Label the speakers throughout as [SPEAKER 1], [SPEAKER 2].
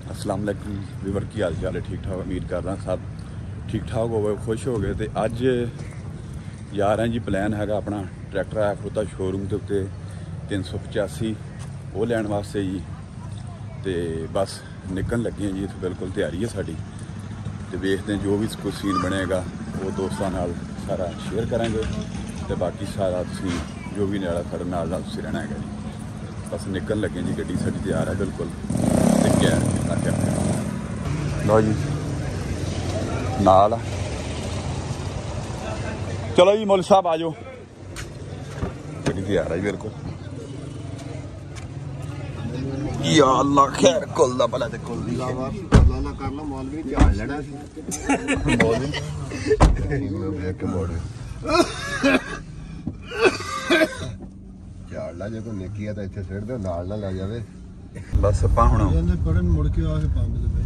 [SPEAKER 1] अस्सलाम वालेकुम वीवर की हाल चाल है? ठीक ठाक, उम्मीद कर रहा सब ठीक ठाक हो गए, खुश हो गए। तो अज यार हैं जी प्लान हैगा अपना ट्रैक्टर आया खड़ोता शोरूम के उत्ते 385 वो लैन वास्ते जी। तो बस निकल लगे जी, इत्थे बिल्कुल तैयारी है साड़ी। तो देखते हैं जो भी कोई सीन बनेगा वो दोस्तों नाल सारा शेयर करेंगे। तो बाकी सारा तुसीं जो भी नाल साढ़े नाल तुसीं रहना है जी। बस निकल लगे जी, गड्डी साड़ी तैयार है बिल्कुल। लो जी नाल चलो जी, मुल साहब आ जाओ, गड्डी तैयार है जी बिल्कुल। या अल्लाह खैर कुल दा भला ते कुल दी अल्लाह कर लो। मौलवी झाड़ लेना सी मौलवी मैं देख के मोड़ झाड़ ला, जे कोई नेकी है तो इत्थे सिट दे, नाल ना ले जावे। बस ਆਪਾਂ ਹੁਣ ਇਹਨੇ ਪੜਨ ਮੁੜ ਕੇ ਆ ਕੇ ਪੰਪ ਦੇ ਬਈ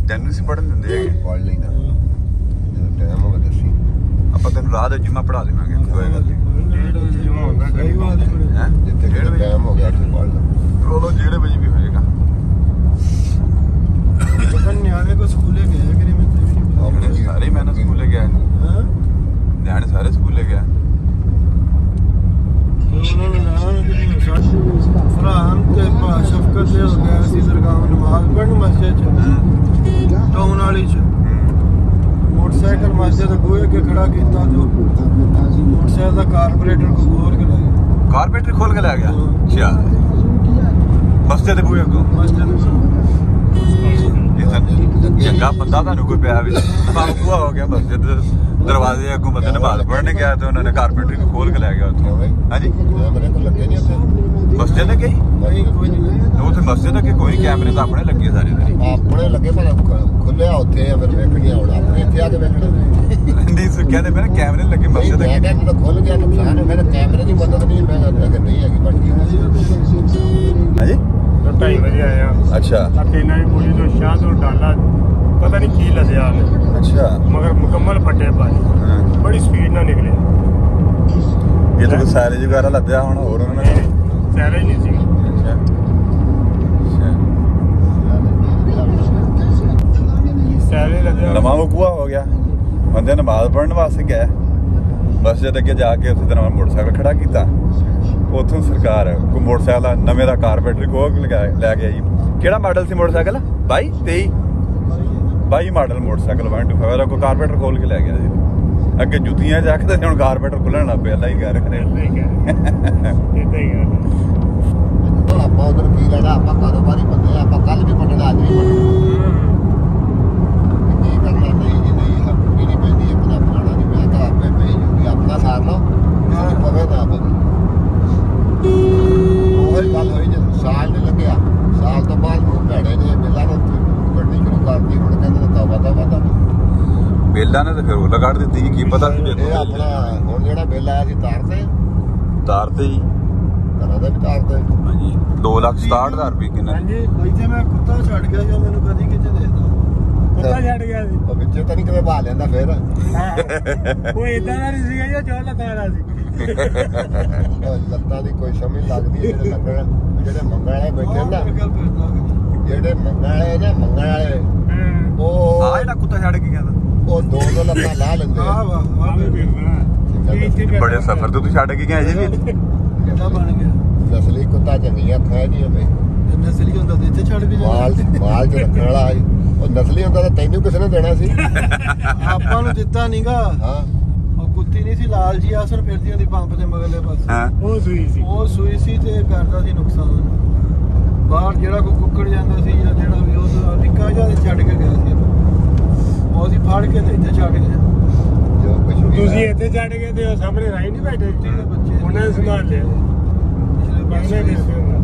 [SPEAKER 1] ਤੈਨੂੰ ਸੀ ਪੜਨ ਦਿੰਦੇ ਹੈਗੇ, ਪੜ ਲੈਣਾ ਜਦੋਂ ਟਾਈਮ ਹੋਵੇ ਦੱਸੀ, ਆਪਾਂ ਤੈਨੂੰ ਰਾਤ ਦੇ ਜਿੰਮਾ ਪੜਾ ਦੇਵਾਂਗੇ, ਕੋਈ ਗੱਲ ਨਹੀਂ। ਜਿੰਮਾ ਹੁੰਦਾ ਕਈ ਵਾਰ ਹੈ ਜਿੱਥੇ ਕਿਹੜਾ ਟਾਈਮ ਹੋ ਗਿਆ ਉੱਥੇ ਪੜ ਲੈ, ਚਲੋ ਜਿਹੜੇ ਵਜੇ ਵੀ ਹੋਏਗਾ। ਪਤਾ ਨਿਆਣੇ ਕੋ ਸਕੂਲੇ ਗਏ ਕਿ ਨਹੀਂ? ਮੈਂ ਸਾਰੇ ਮੈਂ ਸਕੂਲੇ ਗਿਆ, ਹਾਂ ਨਿਆਣੇ ਸਾਰੇ ਸਕੂਲੇ ਗਿਆ। फरहान शफकत से हो गया सी दरगाह नमाज पढ़न मस्जिद टाउन वाली मोटरसाइकिल मस्जिद बूहे के खड़ा किया तो मोटरसाइकिल का कारबोरेटर को खोल के ला गया। कारबोरेटर खोल के ला गया? अच्छा, मस्जिद बूहे को चंगा बंदा थानू कोई पिया हुआ हो गया मस्जिद दरवाजे अगों बंदे नमाज पढ़ने गया तो उन्होंने कारपेंटर को खोल के लै गया उत्थे। हाँ जी मस्जिद अगे उथे मस्जिद अगे कोई कैमरे तो अपने लगे, सारे अपने लगे खुले उत्थे फिर वेखनी आउणा अपने इत्थे आके वेखना नहीं सुक्या ने मेरे कैमरे लगे मस्जिद अगे तो खुल गया नुकसान है। मेरे कैमरे की मदद नहीं, मैं अगर नहीं है हाँ जी 2:30 बजे आया। अच्छा तीन भी पूरी तो शाह तो डाला पता नहीं की लदया। अच्छा मगर मुकम्मल फटे पानी बड़ी स्पीड ना निकले। ये तो सैलेज वगैरह लदया होना और उन्होंने सैलेज नहीं सी। सैलेज लदया नवा वकूआ हो गया, बंदे नमाज पढ़ने वास्ते गए मस्जिद अगे जाके उस तरह मोटरसाइकिल खड़ा किया, उतों सरकार कोई मोटरसाइकिल नवे का कारपेंटर को लै गया जी। केड़ा मॉडल सी मोटरसाइकिल? 22 मॉडल मोटरसाइकिल 125 को कारपेंटर खोल के लै गया जी। अगे जुत्तियां जखते हुण कारपेंटर खुलण लग पिया। ही कर उधर की लेना, आप कारोबारी बंदे, आप कल भी पढ़ना अज भी पढ़ना की करना। नहीं जी नहीं हटनी नहीं पैंदी, अपना बनाना नहीं, मैं तो आपे पे जूगी अपना सार लो पवे ना पवे। वही गल हुई जो साल नहीं लग्या, साल तो बाद मुँह भैड़े ने बेला कढ़नी शुरू कर दी। हुण कहंदे तौबा तौबा तौबा बेला ने तो फिर वो लगा दी की पता अपना हुण जेड़ा बिल आया सी तारते जी, घरों का भी तारते। हाँ जी 2,67,000 रुपये किन्ना। हाँ जी इत्थे मैं कुत्ता छड़ गया जो मैनूं कदी किते देखदा कुत्ता छड़ गया सी ओ विचे तो नहीं किते भा लेंदा फिर कोई इदां दा नहीं सीगा जो लत्तां वाला सी। लत्तां दी कोई समझ लगदी है जेड़े मंगण वाले बैठे ना, जेड़े मंगण वाले ना मंगण वाले ओ आ जेड़ा कुत्ता छड़ के गया ਉਹ ਦੋ ਲੱਤਾਂ ਲਾ ਲੈਂਦੇ ਆ। ਬੜੇ ਸਫ਼ਰ ਤੋਂ ਛੱਡ ਕੇ ਗਏ ਜੀ ਕਿੱਦਾਂ ਬਣ ਗਿਆ? ਨਸਲੀ ਕੁੱਤਾ ਚੰਗੀਆਂ ਖਾਏ ਨਹੀਂ ਹਮੇ, ਨਸਲੀ ਹੁੰਦਾ ਤੇ ਇੱਥੇ ਛੱਡ ਕੇ ਮਾਲ ਚ ਰੱਖਣ ਵਾਲਾ ਉਹ ਨਸਲੀ ਹੁੰਦਾ ਤਾਂ ਤੈਨੂੰ ਕਿਸੇ ਨੇ ਦੇਣਾ ਸੀ, ਆਪਾਂ ਨੂੰ ਦਿੱਤਾ ਨਹੀਂਗਾ। ਹਾਂ ਉਹ ਕੁੱਤੀ ਨਹੀਂ ਸੀ ਲਾਲ ਜੀ ਆਸਰ ਫਿਰਦੀ ਹੁੰਦੀ ਪੰਪ ਦੇ ਮਗਰਲੇ ਪਾਸੇ, ਉਹ ਸੂਈ ਸੀ ਤੇ ਕਰਦਾ ਸੀ ਨੁਕਸਾਨ। ਬਾਹਰ ਜਿਹੜਾ ਕੋਈ ਕੁੱਕੜ ਜਾਂਦਾ ਸੀ ਜਾਂ ਜਿਹੜਾ ਵੀ ਉਹ ਨਿੱਕਾ ਜਿਹਾ ਛੱਡ ਕੇ ਗਿਆ ਸੀ, ਉਹਦੀ ਫੜ ਕੇ ਤੇ ਇੱਥੇ ਛੱਡ ਗਏ। ਜੋ ਕੁਝ ਤੁਸੀਂ ਇੱਥੇ ਛੱਡ ਗਏ ਤੇ ਉਹ ਸਾਹਮਣੇ ਰਾਈ ਨਹੀਂ ਬੈਠੇ ਬੱਚੇ, ਉਹਨਾਂ ਨੇ ਸੰਭਾਲ ਲਿਆ ਪਿਛਲੇ ਪਾਸੇ ਨਹੀਂ ਸੀ ਹੁੰਦਾ।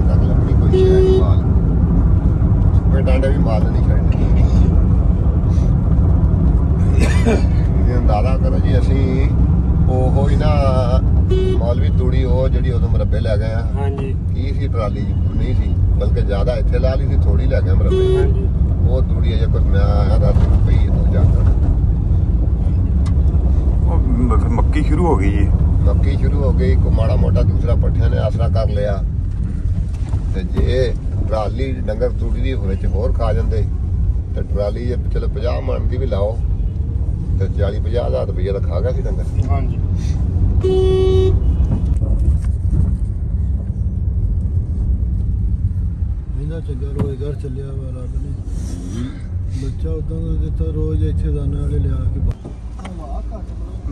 [SPEAKER 1] ਤੱਕ ਲੱਭਣੀ ਕੋਈ ਸ਼ੈ ਨਹੀਂ, ਮਾਲ ਕੋਈ ਡਾਂਡੇ ਵੀ ਮਾਲ ਨਹੀਂ ਛੱਡਦੇ। ਇਹ ਅੰਦਾਜ਼ਾ ਕਰੋ ਜੀ ਅਸੀਂ ਉਹ ਹੀ ਨਾ ਮੌਲਵੀ ਤੂੜੀ ਉਹ ਜਿਹੜੀ ਉਦੋਂ ਮਰੱਬੇ ਲੈ ਗਏ ਆ। ਹਾਂਜੀ ਕੀ ਸੀ ਟਰਾਲੀ ਨਹੀਂ ਸੀ ਬਲਕਿ ਜ਼ਿਆਦਾ ਇੱਥੇ ਲਾ ਲਈ ਸੀ, ਥੋੜੀ ਲੈ ਗਏ ਮਰੱਬੇ। ਹਾਂਜੀ वो थोड़ी है कुछ मैं आया था तो जाकर मक्की शुरू हो गई जी, मक्की शुरू हो गई। को माड़ा मोटा दूसरा पट्ठिया ने आसरा कर लिया। ਤੇ ਜੇ ਟਰਾਲੀ ਡੰਗਰ ਤੂੜੀ ਦੀ ਵਿੱਚ ਹੋਰ ਖਾ ਜਾਂਦੇ ਤੇ ਟਰਾਲੀ ਜੇ ਚਲੋ 50 ਮਣ ਦੀ ਵੀ ਲਾਓ ਤੇ 40-50 ਹਜ਼ਾਰ ਰੁਪਈਆ ਦਾ ਖਾ ਗਿਆ ਸੀ ਡੰਗਰ।
[SPEAKER 2] ਹਾਂਜੀ ਇਹਦਾ ਚੰਗਾ ਰੋਜ਼ਗਾਰ ਚੱਲਿਆ ਵਾ ਰੱਬ ਨੇ ਬੱਚਾ ਉਦਾਂ ਦਾ ਦਿੱਤਾ ਰੋਜ਼ ਇੱਥੇ ਦਾਣੇ ਵਾਲੇ ਲਿਆ ਕੇ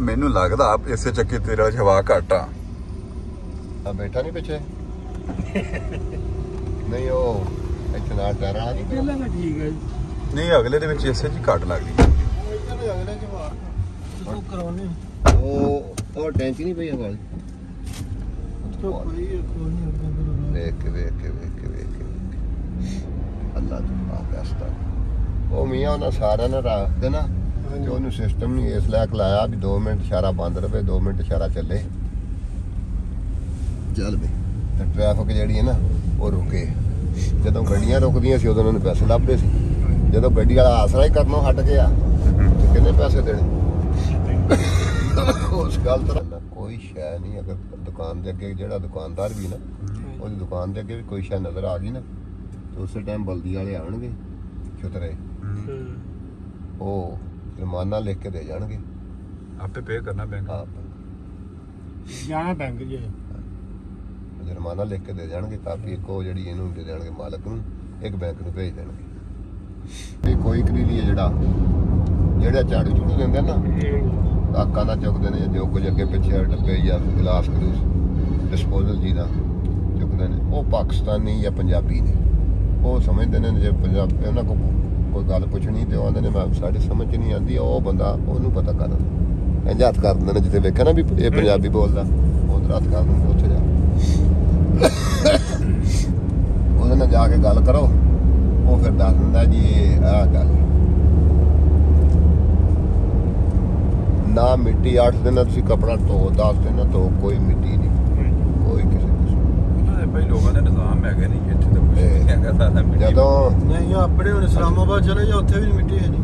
[SPEAKER 3] ਮੈਨੂੰ ਲੱਗਦਾ ਇਸੇ ਚੱਕੇ ਤੇਰਾ ਹਵਾ ਘੱਟ ਆ
[SPEAKER 1] ਬੈਠਾ ਨਹੀਂ ਪਿੱਛੇ ਨਹੀਂ ਉਹ ਇੱਥੇ ਨਾਲ ਟਾਇਰਾਂ ਵਾਲਾ ਨਹੀਂ
[SPEAKER 2] ਠੀਕ ਹੈ
[SPEAKER 3] ਨਹੀਂ ਅਗਲੇ ਦੇ ਵਿੱਚ ਇਸੇ ਜੀ ਘੱਟ ਲੱਗਦੀ
[SPEAKER 2] ਅਗਲੇ ਜਵਾਬ ਤੂੰ ਕਰਾਉਣੇ
[SPEAKER 1] ਉਹ ਟੈਂਕੀ ਨਹੀਂ ਪਈ ਹਵਾ ਵੇਖ ਕੇ ਅੱਲਾ ਦਾ ਬੈਸਟ ਉਹ ਮੀਆਂ ਉਹਨਾਂ ਸਾਰਿਆਂ ਨੇ ਰਾਤ ਦੇ ਨਾ ਤੇ ਉਹਨੂੰ ਸਿਸਟਮ ਨਹੀਂ ਇਸ ਲਾਇਕ ਲਾਇਆ ਵੀ 2 ਮਿੰਟ ਇਸ਼ਾਰਾ ਬੰਦ ਰਵੇ 2 ਮਿੰਟ ਇਸ਼ਾਰਾ ਚੱਲੇ ਚੱਲ ਬਈ ਤੇ ਟ੍ਰੈਫਿਕ ਜਿਹੜੀ ਹੈ ਨਾ ਉਹ ਰੁਕੇ ਜਦੋਂ ਗੱਡੀਆਂ ਰੁਕਦੀਆਂ ਸੀ ਉਦੋਂ ਉਹਨਾਂ ਨੂੰ ਪੈਸੇ ਲੱਭਦੇ ਸੀ ਜਦੋਂ ਗੱਡੀ ਵਾਲਾ ਆਸਰਾ ਹੀ ਕਰਨੋਂ ਹਟ ਗਿਆ ਤੇ ਕਿੰਨੇ ਪੈਸੇ ਦੇਣੇ ਉਸ ਗੱਲ ਤਰ੍ਹਾਂ ਕੋਈ ਸ਼ੈ ਨਹੀਂ ਅਗਰ ਦੁਕਾਨ ਦੇ ਅੱਗੇ ਜਿਹੜਾ ਦੁਕਾਨਦਾਰ ਵੀ ਨਾ ਉਹਦੀ ਦੁਕਾਨ ਦੇ ਅੱਗੇ ਵੀ ਕੋਈ ਸ਼ੈ ਨਜ਼ਰ ਆ ਗਈ ਨਾ ਤੇ ਉਸੇ ਟਾਈਮ ਬਲਦੀ ਵਾਲੇ ਆਉਣਗੇ ਚੁਤਰੇ ਉਹ ਜੁਰਮਾਨਾ ਲਿਖ ਕੇ ਦੇ ਜਾਣਗੇ
[SPEAKER 3] ਆਪੇ ਪੇ ਕਰਨਾ ਬੈਂਕ
[SPEAKER 1] ਆਪ
[SPEAKER 2] ਜਾਣਾ ਬੈਂਕ ਜੀ
[SPEAKER 1] ਜੁਰਮਾਨਾ ਲਿਖ ਕੇ ਦੇ ਜਾਣਗੇ ਕਾਪੀ ਇੱਕੋ ਜਿਹੜੀ ਇਹਨੂੰ ਦੇ ਦੇਣਗੇ ਮਾਲਕ ਨੂੰ ਇੱਕ ਬੈਂਕ ਨੂੰ ਭੇਜ ਦੇਣਗੇ ਵੀ ਕੋਈ ਕਰੀਲੀ ਜਿਹੜਾ ਝਾੜੂ ਝੂੜੂ ਦਿੰਦੇ ਨਾ ਕਾਕਾਂ ਦਾ ਚੁੱਕਦੇ ਨੇ ਜੋ ਕੁਝ ਅੱਗੇ ਪਿੱਛੇ ਡੱਬੇ ਜਾਂ ਗਲਾਸ ਗਲੂਸ ਡਿਸਪੋਜ਼ਲ ਜੀ ਦਾ ਚੁੱਕਦੇ ਨੇ ਉਹ ਪਾਕਿਸਤਾਨੀ ਜਾਂ ਪੰਜਾਬੀ ਨੇ ਉਹ ਸਮਝਦੇ ਨੇ ਜੇ ਪੰਜਾਬ ਉਹਨਾਂ ਕੋਲ ਕੋਈ ਗੱਲ ਪੁੱਛਣੀ ਤੇ ਉਹ ਆਉਂਦੇ ਨੇ ਮੈਂ ਸਾਡੇ ਸਮਝ 'ਚ ਨਹੀਂ ਆਉਂਦੀ ਉਹ ਬੰਦਾ ਉਹਨੂੰ ਪਤਾ ਕਰ ਇੰਝ ਹੱਥ ਕਰ ਦਿੰਦੇ ਨੇ ਜਿੱਥੇ ਵੇਖਿਆ ਨਾ ਵੀ ਇਹ ਪੰਜਾਬੀ ਬੋਲਦਾ ਉਧਰ ਹੱਥ ਕਰ ਦਿੰਦੇ ਉੱਥੇ ਜਾ ਉਹਦੇ ਨਾਲ ਜਾ ਕੇ ਗੱਲ ਕਰੋ ਉਹ ਫਿਰ ਦੱਸ ਦਿੰਦਾ ਜੀ ਇਹ ਆਹ ਗੱਲ ਨਾ ਮਿੱਟੀ 8 ਦਿਨ ਤੁਸੀਂ ਕੱਪੜਾ ਧੋ 10 ਦਿਨ ਧੋ ਕੋਈ ਮਿੱਟੀ ਨਹੀਂ ਕੋਈ ਕਿਸੇ
[SPEAKER 3] ਭਾਈ ਲੋਕਾਂ ਦੇ ਨਿਜ਼ਾਮ ਹੈਗੇ ਨਹੀਂ ਇੱਥੇ ਤਾਂ ਕੁਝ ਨਹੀਂ ਹੈਗਾ ਸਾਡਾ ਮਿੱਟੀ
[SPEAKER 1] ਜਦੋਂ
[SPEAKER 2] ਨਹੀਂ ਆਪਣੇ ਹੁਣ ਇਸਲਾਮਾਬਾਦ ਚਲੇ ਜਾ ਉੱਥੇ ਵੀ ਮਿੱਟੀ ਹੈ ਨਹੀਂ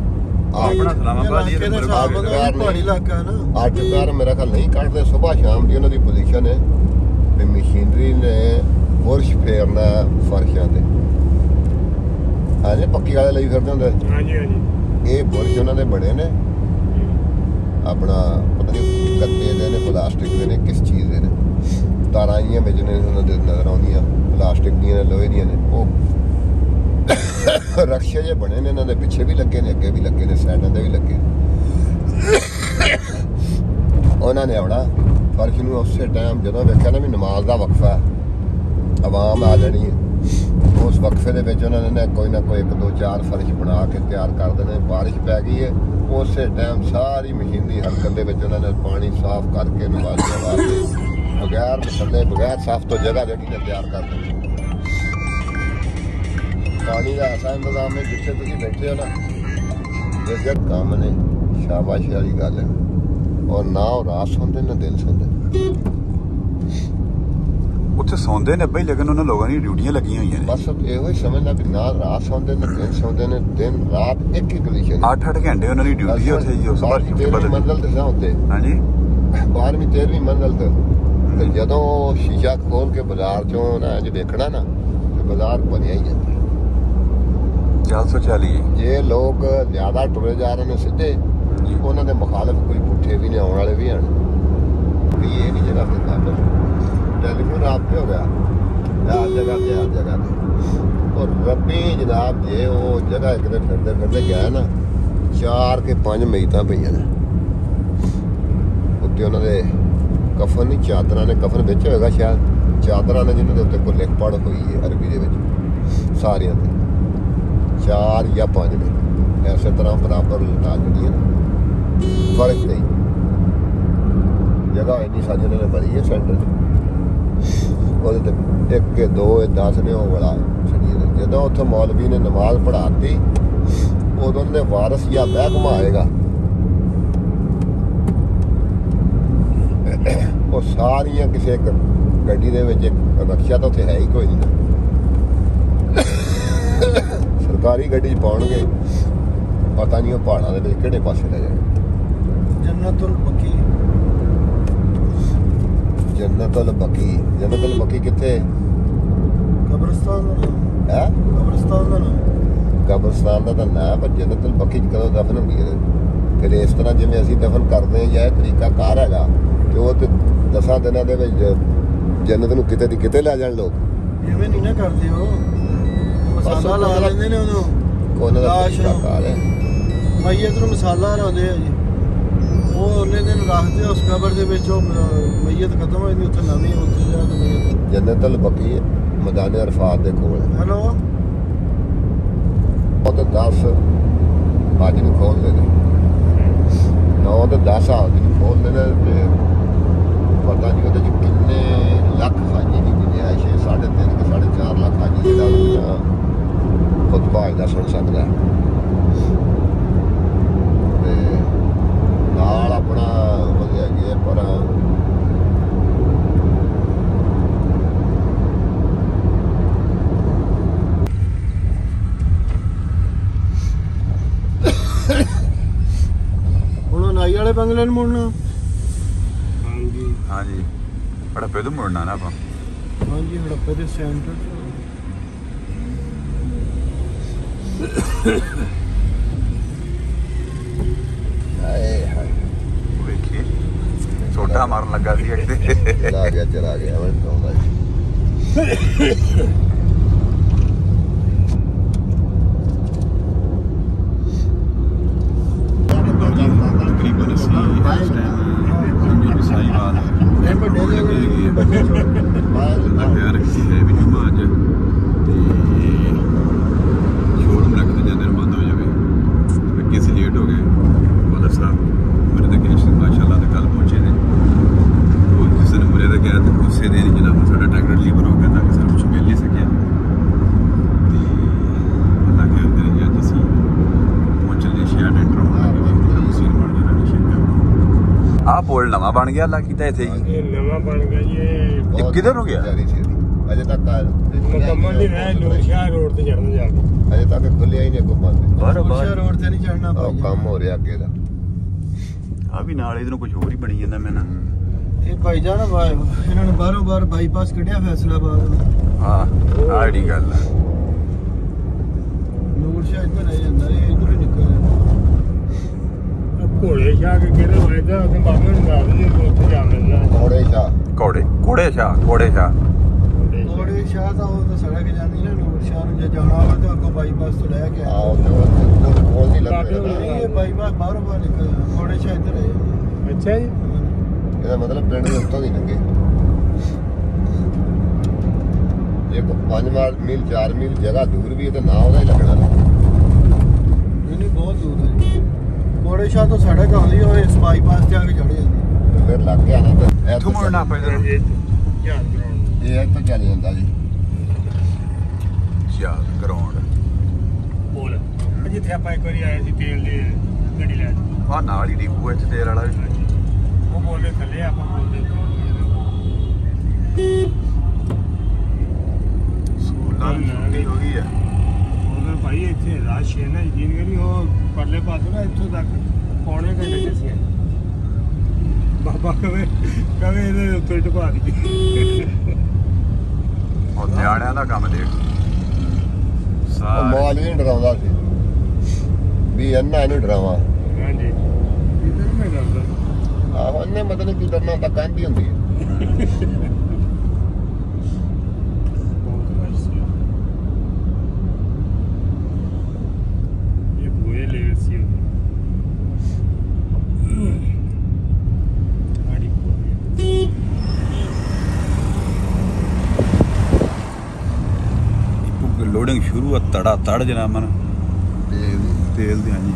[SPEAKER 3] ਆਪਣਾ ਇਸਲਾਮਾਬਾਦ ਹੀ
[SPEAKER 2] ਪਹਾੜੀ ਇਲਾਕਾ ਨਾ
[SPEAKER 1] 8 ਪੈਰ ਮੇਰਾ ਖਿਆਲ ਨਹੀਂ ਕੱਢਦੇ ਸਵੇਰ ਸ਼ਾਮ ਦੀ ਉਹਨਾਂ ਦੀ ਪੋਜੀਸ਼ਨ ਹੈ ਵੀ ਮਸ਼ੀਨਰੀ ਨੇ ਬੁਰਸ਼ ਫੇਰਨਾ ਫਰਸ਼ਾਂ ਤੇ ਹਾਂਜੀ ਪੱਕੀ ਵਾਲੇ ਲਈ ਫਿਰਦੇ ਹੁੰਦੇ
[SPEAKER 2] ਹਾਂਜੀ
[SPEAKER 1] ਇਹ ਬੁਰਸ਼ ਉਹਨਾਂ ਦੇ ਬਣੇ ਨੇ ਆਪਣਾ ਪਤਾ ਨਹੀਂ ਗੱਤੇ ਦੇ ਨੇ ਪਲਾਸਟਿਕ ਦੇ ਨੇ ਕਿਸ ਚੀਜ਼ ਦੇ ਨੇ ਤਾਰਾਂ ਆਈਆਂ ਵਿੱਚ ਨੇ ਉਹਨਾਂ ਦੇ ਨਜ਼ਰ ਆਉਂਦੀਆਂ ਪਲਾਸਟਿਕ ਦੀਆਂ ਨੇ ਲੋਹੇ ਦੀਆਂ ਨੇ ਉਹ ਰਕਸ਼ੇ ਜੇ ਬਣੇ ਨੇ ਇਹਨਾਂ ਦੇ ਪਿੱਛੇ ਵੀ ਲੱਗੇ ਨੇ ਅੱਗੇ ਵੀ ਲੱਗੇ ਨੇ ਸਾਈਡਾਂ ਤੇ ਵੀ ਲੱਗੇ ਉਹਨਾਂ ਨੇ ਆਉਣਾ ਫਰਸ਼ ਨੂੰ ਉਸੇ ਟਾਈਮ ਜਦੋਂ ਵੇਖਿਆ ਨਾ ਵੀ ਨਮਾਜ਼ ਦਾ ਵਕਫਾ ਆਵਾਮ ਆ ਜਾਣੀ ਹੈ ਉਸ ਵਕਫੇ ਦੇ ਵਿੱਚ ਉਹਨਾਂ ਨੇ ਕੋਈ ਨਾ ਕੋਈ 1 2 4 ਫਰਸ਼ ਬਣਾ ਕੇ ਤਿਆਰ ਕਰ ਦੇਣੇ ਬਾਰਿਸ਼ ਪੈ ਗਈ ਹੈ ਉਸੇ ਟਾਈਮ ਸਾਰੀ ਮਸ਼ੀਨਰੀ ਹਲਕਤ ਦੇ ਵਿੱਚ ਉਹਨਾਂ ਨੇ ਪਾਣੀ ਸਾਫ਼ ਕਰਕੇ ਨਮਾਜ਼ੀਆਂ ਵਾਸਤੇ ਬਗੈਰ ਮਸਲੇ ਬਗੈਰ ਸਾਫ਼ ਤੋਂ ਜਗ੍ਹਾ ਜਿਹੜੀ ਨੇ ਤਿਆਰ ਕਰ ਦਿੱਤੀ ਪਾਣੀ ਦਾ ਐਸਾ ਇੰਤਜ਼ਾਮ ਹੈ ਜਿੱਥੇ ਤੁਸੀਂ ਬੈਠੇ ਹੋ ਨਾ ਇਹ ਜਗ ਕੰਮ ਨੇ ਸ਼ਾਬਾਸ਼ ਵਾਲੀ ਗੱਲ ਹੈ ਔਰ ਨਾ ਉਹ ਰਾਤ ਸੌਂਦੇ ਨਾ ਦਿਨ ਸੌਂਦੇ
[SPEAKER 3] ਉੱਥੇ ਸੌਂਦੇ ਨੇ ਬਈ ਲੇਕਿਨ ਉਹਨਾਂ ਲੋਕਾਂ ਦੀ ਡਿਊਟੀਆਂ ਲੱਗੀਆਂ ਹੋਈਆਂ ਨੇ
[SPEAKER 1] ਬਸ ਇਹੋ ਹੀ ਸਮਝਣਾ ਵੀ ਨਾ ਰਾਤ ਸੌਂਦੇ ਨੇ ਦਿਨ ਸੌਂਦੇ ਨੇ ਦਿਨ ਰਾਤ ਇੱਕ ਹੀ ਕੰਡੀਸ਼ਨ
[SPEAKER 3] 8-8 ਘੰਟੇ ਉਹਨਾਂ ਦੀ ਡਿਊਟੀ ਹੈ ਉੱਥੇ ਜੋ ਸਵੇਰ ਦੀ
[SPEAKER 1] ਮੰਜ਼ਲ ਤੇ ਹੁੰਦੇ
[SPEAKER 3] ਹਾਂਜੀ
[SPEAKER 1] 12ਵੀਂ 13ਵੀਂ ਮੰਜ਼ਲ ਤੇ ਜਦੋਂ ਸ਼ੀਸ਼ਾ ਖੋਲ ਕੇ ਬਾਜ਼ਾਰ ਚੋਂ ਨਾ ਜੇ ਵੇਖਣਾ ਨਾ ਤੇ ਬਾਜ਼ਾਰ ਭਰਿਆ ਹੀ ਜਾਂਦਾ
[SPEAKER 3] 440
[SPEAKER 1] ਜੇ ਲੋਕ ਜ਼ਿਆਦਾ ਟੁਰੇ ਜਾ ਰਹੇ ਨੇ ਸਿੱਧੇ ਉਹਨਾਂ ਦੇ ਮੁਖਾਲਫ ਕੋਈ ਪੁੱਠੇ ਵੀ ਨੇ ਆਉਣ ਵਾਲੇ ਵੀ ਹਨ ਵੀ ਇਹ ਨਹੀਂ ਜਗ੍ਹਾ ਤੇ ਕਾਬਲ ਟੈਲੀਫੋਨ ਰਾਬਤੇ ਹੋ ਗਿਆ ਹਰ ਜਗ੍ਹਾ ਤੇ ਔਰ ਰੱਬੀ ਜਨਾਬ ਜੇ ਉਹ ਜਗ੍ਹਾ ਇੱਕ ਦੇ ਫਿਰਦੇ ਗਿਆ ਨਾ 4 ਕੇ 5 ਮਈਤਾਂ ਪਈਆਂ ਨੇ ਉੱਤੇ ਉਹਨਾਂ ਦੇ ਕਫਨ ਨਹੀਂ ਚਾਦਰਾਂ ਨੇ ਕਫਨ ਵਿੱਚ ਹੋਏਗਾ ਸ਼ਾਇਦ ਚਾਦਰਾਂ ਨੇ ਜਿਨ੍ਹਾਂ ਦੇ ਉੱਤੇ ਕੋਈ ਲਿਖ ਪੜ੍ਹ ਹੋਈ ਹੈ ਅਰਬੀ ਦੇ ਵਿੱਚ ਸਾਰਿਆਂ ਤੇ 4 ਜਾਂ 5 ਨੇ ਇਸੇ ਤਰ੍ਹਾਂ ਬਰਾਬਰ ਲਟਾ ਜਿਹੜੀਆਂ ਫਰਕ ਨਹੀਂ ਜਗ੍ਹਾ ਇੰਨੀ ਸਾਰੀ ਨੇ ਬਣੀ ਹੈ ਸੈਂਟਰ 'ਚ ਉਹਦੇ ਤੇ 1 ਕੇ 2 10 ਨੇ ਉਹ ਵਾਲਾ ਛੜੀਆਂ ਨੇ ਜਦੋਂ ਉੱਥੇ ਮੌਲਵੀ ਨੇ ਨਮਾਜ਼ ਪੜ੍ਹਾਤੀ ਉਦੋਂ ਦੇ ਵਾਰਸ ਜਾਂ ਮਹਿਕਮਾ ਆਏਗਾ ਉਹ ਸਾਰੀਆਂ ਕਿਸੇ ਇੱਕ ਗੱਡੀ ਦੇ ਵਿੱਚ ਰਕਸ਼ਾ ਤਾਂ ਉੱਥੇ ਹੈ ਹੀ ਕੋਈ ਨਹੀਂ ਸਰਕਾਰੀ ਗੱਡੀ 'ਚ ਪਾਉਣਗੇ ਪਤਾ ਨਹੀਂ ਉਹ ਪਹਾੜਾਂ ਦੇ ਵਿੱਚ ਕਿਹੜੇ ਪਾਸੇ ਲੈ ਜਾਏ ਜੰਨਤੁਲ ਬਕੀ ਕਿੱਥੇ
[SPEAKER 2] ਕਬਰਸਤਾਨ ਦਾ ਨਾਮ
[SPEAKER 1] ਹੈ
[SPEAKER 2] ਕਬਰਸਤਾਨ ਦਾ ਨਾਮ
[SPEAKER 1] ਕਬਰਸਤਾਨ ਦਾ ਤਾਂ ਨਾਂ ਪਰ ਜੰਨਤੁਲ ਬਕੀ ਕਦੋਂ ਦਫਨ ਹੁੰਦੀ ਹੈ ਫਿਰ ਇਸ ਤਰ੍ਹਾਂ ਜਿਵੇਂ ਅਸੀਂ ਦਫਨ ਕਰਦੇ ਹਾਂ ਜਾਂ ਇਹ ਤਰੀਕਾ ਕਾਰ ਹੈਗਾ ਤੇ ਉਹ ਤੇ 10 ਦਿਨਾਂ ਦੇ ਵਿੱਚ ਜੰਨਤ ਨੂੰ ਕਿਤੇ ਦੀ ਕਿਤੇ ਲੈ ਜਾਣ ਲੋਕ
[SPEAKER 2] ਇਵੇਂ ਨਹੀਂ ਨਾ ਕਰਦੇ ਉਹ ਮਸਾਲਾ ਲਾ ਲੈਂਦੇ ਨੇ ਉਹਨੂੰ
[SPEAKER 1] ਉਹਨਾਂ ਦਾ ਤਰੀਕਾ ਕਾਰ ਹੈ
[SPEAKER 2] ਮਈਅਤ ਨੂੰ ਮਸਾਲਾ ਲਾਉਂਦੇ ਆ ਜੀ ਉਹ ਉਹਨੇ ਦਿਨ ਰੱਖਦੇ ਉਸ ਕਬਰ ਦੇ ਵਿੱਚ ਉਹ ਮਈਅਤ ਖਤਮ ਹੋ ਜਾਂਦੀ ਉੱਥੇ ਨਵੀਂ ਉੱਥੇ ਜਾ ਕੇ ਮਈਅਤ
[SPEAKER 1] ਜੰਨਤੁਲ ਬਕੀ ਹੈ ਮੈਦਾਨ ਅਰਫਾਤ ਦੇ ਕੋਲ
[SPEAKER 2] ਹੈਲੋ
[SPEAKER 1] ਉਹ ਤੇ 10 ਅੱਜ ਨੂੰ ਖੋਲਦੇ ਨੇ 9 ਤੇ 10 ਅੱਜ ਨੂੰ ਖੋਲਦੇ ਨੇ ਤੇ ਪਤਾ ਨਹੀਂ ਉਹਦੇ ਚ ਕਿੰਨੇ ਲੱਖ ਹਾਜੀ ਦੀ ਗੁੰਜਾਇਸ਼ ਹੈ 3.5 ਕਿ 4.5 ਲੱਖ ਹਾਜੀ ਜਿਹੜਾ ਖੁਤਬਾ ਇਹਦਾ ਸੁਣ ਸਕਦਾ ਹੈ ਤੇ ਨਾਲ ਆਪਣਾ ਵਧੀਆ ਗਿਆ ਪਰ
[SPEAKER 2] ਹੁਣ ਨਾਈ ਵਾਲੇ ਬੰਗਲੇ ਨੂੰ ਮੁੜਨਾ
[SPEAKER 3] ਹਾਂਜੀ ਹੜੱਪੇ ਤੋਂ ਮੁੜਨਾ ਨਾ ਆਪਾਂ
[SPEAKER 2] ਹਾਂਜੀ ਹੜੱਪੇ ਦੇ ਸੈਂਟਰ
[SPEAKER 1] ਹਾਏ ਹਾਏ
[SPEAKER 3] ਵੇਖੀ ਛੋਟਾ ਮਾਰਨ ਲੱਗਾ ਸੀ ਅੱਗੇ
[SPEAKER 1] ਚਲਾ ਗਿਆ ਮੈਂ ਕਹਉਂਦਾ
[SPEAKER 3] ਤਕਰੀਬਨ ਅਸੀਂ ਇਸ ਟਾਈਮ ਸਾਈਵਾਲ
[SPEAKER 2] ਇਹ ਵੱਡੇ ਦੇ
[SPEAKER 3] ਯਾਰ ਕਿਸੇ ਹੈ ਵੀ ਨਹੀਂ ਮਾਜ ਤੇ ਸ਼ੋਰੂਮ ਰੱਖਦੇ ਜਾਂਦੇ ਬੰਦ ਹੋ ਜਾਵੇ ਅੱਗੇ ਸੀ ਲੇਟ ਹੋ ਗਏ ਬੋਲਰ ਸਾਹਿਬ ਮੇਰੇ ਤਾਂ ਗੈਸਟ ਮਾਸ਼ਾਅੱਲਾ ਤੇ ਕੱਲ ਪਹੁੰਚੇ ਨੇ ਉਹ ਕਿਸੇ ਨੇ ਮੁਰੇ ਦਾ ਗਿਆ ਤੇ ਉਸੇ ਦਿਨ ਜਨਾਬ ਸਾਡਾ ਟਰੈਕਟਰ ਲੀਵਰ ਹੋ ਗਿਆ ਤਾਂ ਕਿਸੇ ਕੁਝ ਮਿਲ ਨਹੀਂ ਸਕਿਆ ਤੇ ਅੱਲਾ ਖੈਰ ਕਰੇ ਅੱਜ ਅਸੀਂ ਪਹੁੰਚੇ ਸ਼ਹਿਰ ਐਂਟਰ ਹੋਣਾ ਸੀਨ ਬਣ ਜਾਣਾ ਸ਼ਹਿਰ ਆ ਪੁਲ ਨਵਾਂ ਬਣ ਗਿਆ ਅੱਲਾ ਕੀਤਾ ਇੱਥੇ ਜੀ
[SPEAKER 2] ਇਹ ਨਵਾਂ ਬਣ ਗਿਆ ਜੀ
[SPEAKER 3] ਇਹ ਕਿਧਰ ਨੂੰ ਗਿਆ
[SPEAKER 1] ਅਜੇ ਤੱਕ
[SPEAKER 2] ਮੁਕੰਮਲ ਨਹੀਂ ਹੈ ਨੂਰਸ਼ਾਹ ਰੋਡ ਤੇ ਚੜਨ ਜਾ ਕੇ
[SPEAKER 1] ਅਜੇ ਤੱਕ ਖੁੱਲਿਆ ਹੀ ਨਹੀਂ ਗੁੰਮਤ
[SPEAKER 2] ਨੂਰਸ਼ਾਹ ਰੋਡ ਤੇ ਨਹੀਂ ਚੜਨਾ
[SPEAKER 1] ਉਹ ਕੰਮ ਹੋ ਰਿਹਾ ਅੱਗੇ ਦਾ
[SPEAKER 3] ਆ ਵੀ ਨਾਲ ਇਹਦੇ ਨੂੰ ਕੁਝ ਹੋਰ ਹੀ ਬਣੀ ਜਾਂਦਾ ਮੈਂ ਨਾ
[SPEAKER 2] ਇਹ ਭਾਈ ਜਾਨ ਇਹਨਾਂ ਨੇ ਬਾਹਰੋਂ ਬਾਹਰ ਬਾਈਪਾਸ ਕੱਢਿਆ ਫੈਸਲਾਬਾਦ
[SPEAKER 3] ਹਾਂ ਆੜੀ ਗੱਲ
[SPEAKER 2] ਨੂਰਸ਼ਾਹ ਇੱਧਰ ਰਹਿ ਜਾਂਦਾ ਇਹ ਇੱਧਰ ਹੀ ਨਿਕਲ
[SPEAKER 4] ਘੋੜੇ ਸ਼ਾਹ ਕੇ ਕਿਹੜੇ ਵਾਇਦਾ ਉਹਦੇ ਬਾਬੇ ਨੂੰ ਨਾਲ ਜੀ ਉੱਥੇ ਜਾ ਮਿਲਣਾ
[SPEAKER 1] ਘੋੜੇ ਸ਼ਾਹ
[SPEAKER 3] ਕੋੜੇ ਸ਼ਾਹ
[SPEAKER 2] ਕੋੜੇ ਸ਼ਾਹ ਤਾਂ ਉਹ ਤਾਂ ਸੜਕ ਜਾਂਦੀ ਨਾ ਨੂਰਸ਼ਾਹ ਨੂੰ ਜੇ ਜਾਣਾ ਹੋਵੇ ਤਾਂ ਅੱਗੋਂ ਬਾਈਪਾਸ ਤੋਂ ਲੈ ਕੇ
[SPEAKER 1] ਆਓ ਤੇ ਕੋਲ ਨਹੀਂ ਲੱਗਦਾ
[SPEAKER 2] ਇਹ ਬਾਈਪਾਸ ਬਾਹਰੋਂ ਬਾਹਰ ਨਿਕਲ ਕੋੜੇ ਸ਼ਾਹ ਇੱਧਰ ਹੈ
[SPEAKER 4] ਅੱਛਾ ਜੀ
[SPEAKER 1] ਇਹਦਾ ਮਤਲਬ ਪਿੰਡ ਦੇ ਉੱਤੋਂ ਦੀ ਲੰਘੇ ਇੱਕ 5 ਮੀਲ 4 ਮੀਲ ਜਗ੍ਹਾ ਦੂਰ ਵੀ ਹੈ ਤੇ ਨਾ ਉਹਦਾ ਹੀ ਲੱਗਣਾ
[SPEAKER 2] ਨਹੀਂ ਬਹੁਤ ਦੂਰ ਹੈ ਕੋੜੇ ਸ਼ਾਹ ਤੋਂ ਸੜਕ ਆਉਂਦੀ ਹੋਏ ਇਸ ਬਾਈਪਾਸ ਤੇ ਆ ਕੇ ਚੜ ਜਾਂਦੀ
[SPEAKER 1] ਫਿਰ ਲੱਗ ਗਿਆ ਨਾ ਤਾਂ
[SPEAKER 3] ਇੱਥੋਂ ਮੁੜਨਾ ਆਪਾਂ ਇਧਰ
[SPEAKER 4] ਯਾਦ ਕਰਾਉਣ
[SPEAKER 1] ਇਹ ਇੱਥੋਂ ਚੱਲ ਜਾਂਦਾ ਜੀ
[SPEAKER 3] ਯਾਦ ਗਰਾਊਂਡ
[SPEAKER 4] ਬੋਲ ਜਿੱਥੇ ਆਪਾਂ ਇੱਕ ਵਾਰੀ ਆਏ ਸੀ ਤੇਲ ਦੀ ਗੱਡੀ ਲੈ
[SPEAKER 3] ਆ ਨਾਲ ਹੀ ਡੀਪੂ ਇੱਥੇ ਤੇਲ ਵਾਲਾ ਵੀ
[SPEAKER 4] ਉਹ ਬੋਲੇ ਥੱਲੇ ਆਪਾਂ ਬੋਲਦੇ
[SPEAKER 3] ਸਕੂਲਾਂ ਦੀ ਛੁੱਟੀ ਹੋ ਗਈ ਹੈ
[SPEAKER 4] ਉਹਨਾਂ ਭਾਈ ਇੱਥੇ ਰਾਸ਼ ਹੈ ਨਾ ਯਕੀਨ ਕਰੀ ਉਹ ਪਰਲੇ ਪਾਸੇ ਨਾ ਇੱਥੋਂ ਤੱਕ ਪੌਣੇ ਘੰਟੇ ਚ ਸੀ ਬਾਬਾ ਕਵੇ ਇਹਦੇ ਉੱਤੇ ਟਪਾ ਦੀ
[SPEAKER 3] ਉਹ ਨਿਆਣਿਆਂ ਦਾ ਕੰਮ ਦੇਖ
[SPEAKER 1] ਉਹ ਮਾਲ ਹੀ ਡਰਾਉਂਦਾ ਸੀ ਵੀ ਇੰਨਾ ਇਹਨੂੰ ਡਰਾਵਾਂ
[SPEAKER 4] ਹਾਂਜੀ ਇਧਰ ਮੈਂ ਦੱਸਦਾ
[SPEAKER 1] ਆਹੋ ਇਹਨੇ ਮਤਲਬ ਕੀ ਡਰਨਾ ਤਾਂ ਕਹਿੰਦੀ ਹੁੰਦੀ ਹੈ
[SPEAKER 4] ਬਹੁਤ ਰਸ਼ ਸੀ ਇਹ ਬੋਏ ਲੈ ਸੀ ਆੜੀ
[SPEAKER 3] ਲੋਡਿੰਗ ਸ਼ੁਰੂ ਆ ਤੜਾ ਤੜ ਜਨਾਬ ਮਨ ਤੇਲ ਦੀ ਹਾਂਜੀ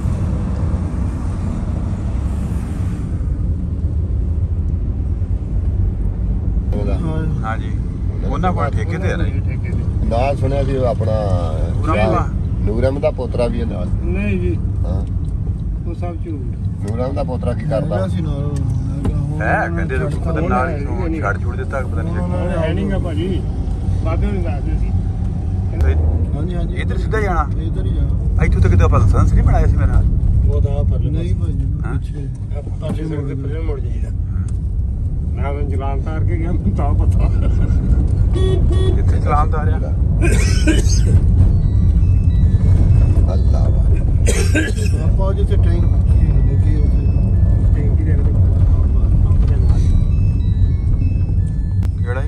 [SPEAKER 3] ਹਾਂਜੀ ਉਹਨਾਂ ਕੋਲ ਠੇਕੇ ਤੇ ਆ ਨਾ ਜੀ
[SPEAKER 4] ਠੇਕੇ ਤੇ
[SPEAKER 1] ਨਾਲ ਸੁਣਿਆ ਸੀ ਉਹ ਆਪਣਾ ਨੂਰਮ ਦਾ ਪੋਤਰਾ ਵੀ ਹੈ ਨਾਲ
[SPEAKER 4] ਨਹੀਂ ਜੀ
[SPEAKER 1] ਹਾਂ
[SPEAKER 4] ਉਹ ਸਭ ਝੂਠ
[SPEAKER 1] ਨੂਰਮ ਦਾ ਪੋਤਰਾ ਕੀ ਕਰਦਾ
[SPEAKER 2] ਸੀ ਨਾਲ
[SPEAKER 3] ਹੈ ਕਹਿੰਦੇ ਲੋਕ ਪਤਾ ਨਾਲ ਹੀ ਛੱਡ ਛੁੱਟ ਦਿੱਤਾ ਪਤਾ ਨਹੀਂ
[SPEAKER 4] ਹੈ ਨਹੀਂਗਾ ਭਾਜੀ ਬਾਬੇ ਨੂੰ ਦੱਸਦੇ ਸੀ
[SPEAKER 2] ਹਾਂਜੀ ਹਾਂਜੀ
[SPEAKER 3] ਇੱਧਰ ਸਿੱਧਾ ਜਾਣਾ
[SPEAKER 2] ਇੱਧਰ ਹੀ ਜਾਣਾ
[SPEAKER 3] ਇੱਥੋਂ ਤੱਕ ਤਾਂ ਆਪਾਂ ਲਾਇਸੈਂਸ ਨਹੀਂ ਬਣਾਇਆ ਸੀ ਮੇਰਾ
[SPEAKER 4] ਉਹ ਤਾਂ ਪਰਲੇ
[SPEAKER 2] ਨਹੀਂ ਭਾਈ
[SPEAKER 3] ਹਾਂ?
[SPEAKER 2] ਪਿੱਛੇ
[SPEAKER 4] ਪਾਸੇ ਸੜਕ ਦੇ ਪਰੇ ਮੁੜ ਜਾਈਦਾ मैं तो चलान तार के गया मैं तो पता
[SPEAKER 3] कितने चलान तारिया
[SPEAKER 1] ਅੱਲਾ ਵਾਲੇ
[SPEAKER 2] ਆਪਾਂ ਜਿੱਥੇ ਟੈਂਕ ਲੱਗੀ ਉੱਥੇ
[SPEAKER 4] टैंकी दे पंप दे नाल
[SPEAKER 3] ਕਿਹੜਾ ਹੈ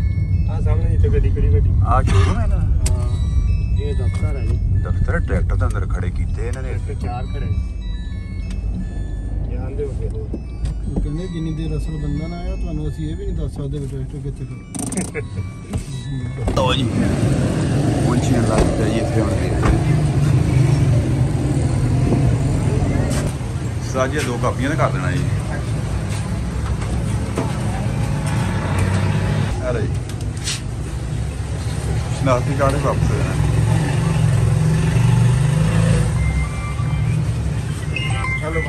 [SPEAKER 4] आ सामने जिथे गड्डी खड़ी गड्डी
[SPEAKER 3] ਆ ਸ਼ੋਰੂਮ ਹੈ ਨਾ
[SPEAKER 4] हां ये दफ्तर है जी
[SPEAKER 3] ਦਫ਼ਤਰ ਟਰੈਕਟਰ ਦੇ ਅੰਦਰ ਖੜੇ ਕੀਤੇ ਇਹਨਾਂ ਨੇ
[SPEAKER 4] इसके चार खड़े ध्यान दे के
[SPEAKER 2] ਉਹ ਕਹਿੰਦੇ ਜਿੰਨੀ ਦੇਰ ਅਸਲ ਬੰਦਾ ਨਾ ਆਇਆ ਤੁਹਾਨੂੰ ਅਸੀਂ ਇਹ ਵੀ ਨਹੀਂ ਦੱਸ ਸਕਦੇ ਵੀ ਟਰੈਕਟਰ ਕਿੱਥੇ ਖੜਾ
[SPEAKER 3] ਲੋ ਜੀ ਪਹੁੰਚੀਆਂ ਲੱਗਦਾ ਜੀ ਇੱਥੇ ਹੁਣ ਦੇਖਦੇ ਸਾਜੀਆਂ 2 ਕਾਪੀਆਂ ਨੇ ਕਰ ਦੇਣਾ ਜੀ ਆ ਲੈ ਸ਼ਨਾਖਤੀ ਕਾਰਡ ਵਾਪਸ ਹੋ ਜਾਣਾ
[SPEAKER 4] चलो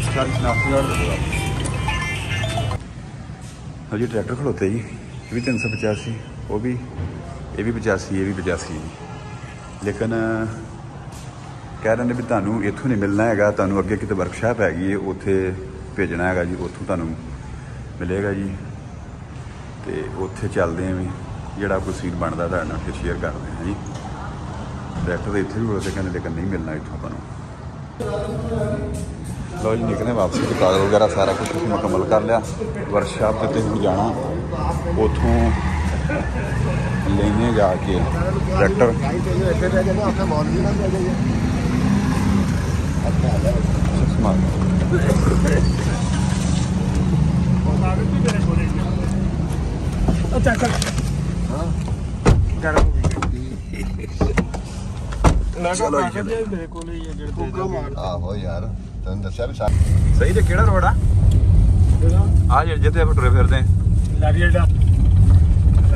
[SPEAKER 3] ਸਾਰੀ ਸ਼ਨਾਖਤੀ ਕਾਰਡ ਦੇ ਦਿਓ ਹਾਂਜੀ ਟਰੈਕਟਰ ਖੜੋਤੇ ਜੀ ਇਹ ਵੀ 385 ਉਹ ਵੀ ਇਹ ਵੀ 85 ਇਹ ਵੀ 85 ਜੀ ਲੇਕਿਨ ਕਹਿ ਰਹੇ ਨੇ ਵੀ ਤੁਹਾਨੂੰ ਇੱਥੋਂ ਨਹੀਂ ਮਿਲਣਾ ਹੈਗਾ ਤੁਹਾਨੂੰ ਅੱਗੇ ਕਿਤੇ ਵਰਕਸ਼ਾਪ ਹੈਗੀ ਹੈ ਉੱਥੇ ਭੇਜਣਾ ਹੈਗਾ ਜੀ ਉੱਥੋਂ ਤੁਹਾਨੂੰ ਮਿਲੇਗਾ ਜੀ ਤੇ ਉੱਥੇ ਚੱਲਦੇ ਆਂ ਵੀ ਜਿਹੜਾ ਕੋਈ ਸੀਨ ਬਣਦਾ ਤੁਹਾਡੇ ਨਾਲ ਫਿਰ ਸ਼ੇਅਰ ਕਰਦੇ ਹਾਂ ਜੀ ਟਰੈਕਟਰ ਦੇ ਇੱਥੇ ਵੀ ਹੋ ਸਕੇ ਲੇਕਿਨ ਨਹੀਂ ਮਿਲਣਾ ਇੱਥੋਂ ਤੁਹਾਨੂੰ ਲਓ ਜੀ ਨਿਕਲੇ ਵਾਪਸੀ ਤੇ ਕਾਗਜ਼ ਵਗੈਰਾ ਸਾਰਾ ਕੁਝ ਤੁਸੀਂ ਮੁਕੰਮਲ ਕਰ ਲਿਆ ਵਰਕਸ਼ਾਪ ਦੇ ਉੱਤੇ ਹੁਣ ਜਾਣਾ ਉੱਥੋਂ ਲੈਣੇ ਜਾ ਕੇ ਟਰੈਕਟਰ
[SPEAKER 1] ਇੱਥੇ ਰਹਿ ਜਾਂਦੇ ਆਪਣੇ ਮੌਲਵੀ ਨਾਲ ਰਹਿ ਜਾਈਏ
[SPEAKER 3] ਸਮਾਨ
[SPEAKER 4] कागज भी मेरे को अच्छा चल
[SPEAKER 1] ਹਾਂ
[SPEAKER 4] गर्म हो गई ना
[SPEAKER 3] चलो जी,
[SPEAKER 4] कागज भी मेरे को नहीं है जेड़े
[SPEAKER 2] ਫੂਕਾ ਮਾਰ
[SPEAKER 1] ਆਹੋ ਯਾਰ ਤੈਨੂੰ ਦੱਸਿਆ ਵੀ
[SPEAKER 3] ਸਹੀ ਤੇ ਕਿਹੜਾ ਰੋਡ ਆ
[SPEAKER 2] ਜਿਹੜਾ
[SPEAKER 3] ਆ ਜਿੱਥੇ ਆਪਾਂ ਟੁਰੇ ਫਿਰਦੇ
[SPEAKER 4] लारियडा
[SPEAKER 3] ਆ